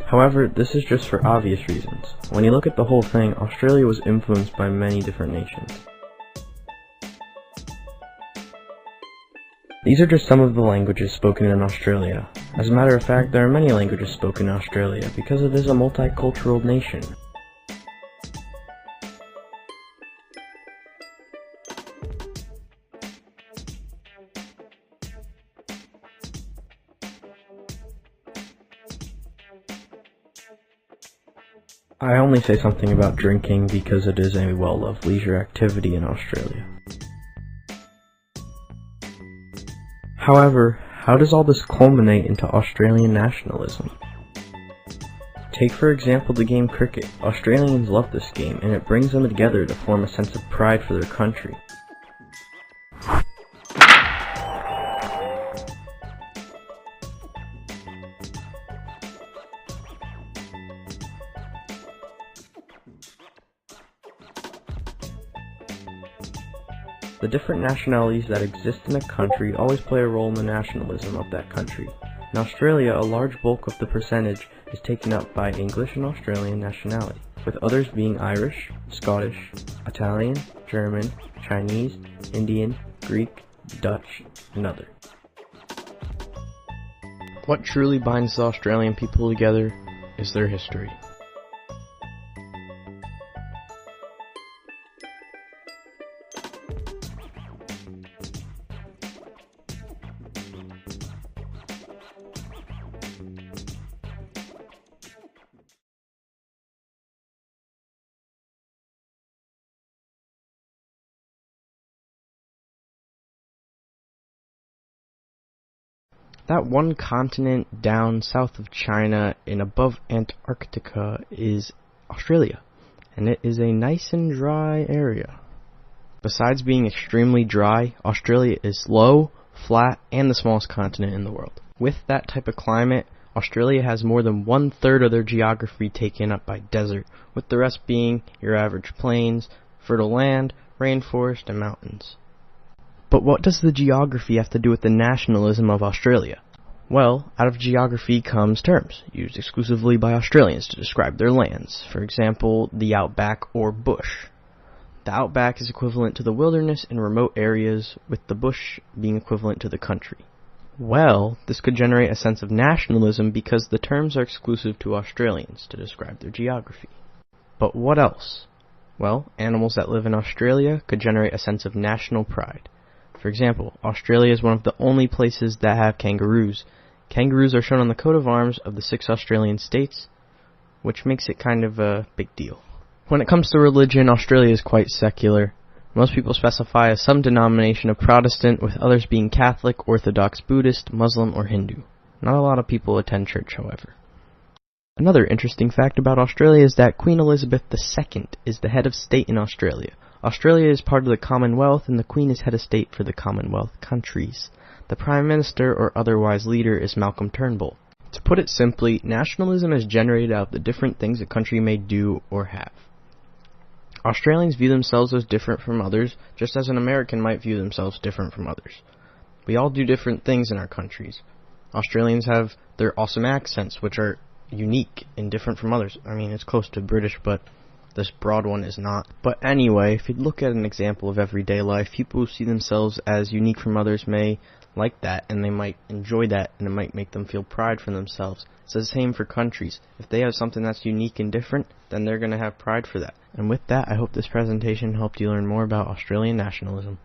However, this is just for obvious reasons. When you look at the whole thing, Australia was influenced by many different nations. These are just some of the languages spoken in Australia. As a matter of fact, there are many languages spoken in Australia because it is a multicultural nation. I only say something about drinking because it is a well-loved leisure activity in Australia. However, how does all this culminate into Australian nationalism? Take for example the game cricket. Australians love this game and it brings them together to form a sense of pride for their country. The different nationalities that exist in a country always play a role in the nationalism of that country. In Australia, a large bulk of the percentage is taken up by English and Australian nationality, with others being Irish, Scottish, Italian, German, Chinese, Indian, Greek, Dutch, and other. What truly binds the Australian people together is their history. That one continent down south of China and above Antarctica is Australia, and it is a nice and dry area. Besides being extremely dry, Australia is low, flat, and the smallest continent in the world. With that type of climate, Australia has more than 1/3 of their geography taken up by desert, with the rest being your average plains, fertile land, rainforest, and mountains. But what does the geography have to do with the nationalism of Australia? Well, out of geography comes terms, used exclusively by Australians to describe their lands. For example, the outback or bush. The outback is equivalent to the wilderness in remote areas, with the bush being equivalent to the country. Well, this could generate a sense of nationalism because the terms are exclusive to Australians to describe their geography. But what else? Well, animals that live in Australia could generate a sense of national pride. For example, Australia is one of the only places that have kangaroos. Kangaroos are shown on the coat of arms of the 6 Australian states, which makes it kind of a big deal. When it comes to religion, Australia is quite secular. Most people specify as some denomination of Protestant, with others being Catholic, Orthodox, Buddhist, Muslim, or Hindu. Not a lot of people attend church, however. Another interesting fact about Australia is that Queen Elizabeth II is the head of state in Australia. Australia is part of the Commonwealth, and the Queen is head of state for the Commonwealth countries. The Prime Minister or otherwise leader is Malcolm Turnbull. To put it simply, nationalism is generated out of the different things a country may do or have. Australians view themselves as different from others, just as an American might view themselves different from others. We all do different things in our countries. Australians have their awesome accents, which are unique and different from others. I mean, it's close to British, but this broad one is not. But anyway, if you look at an example of everyday life, people who see themselves as unique from others may like that, and they might enjoy that, and it might make them feel pride for themselves. It's the same for countries. If they have something that's unique and different, then they're going to have pride for that. And with that, I hope this presentation helped you learn more about Australian nationalism.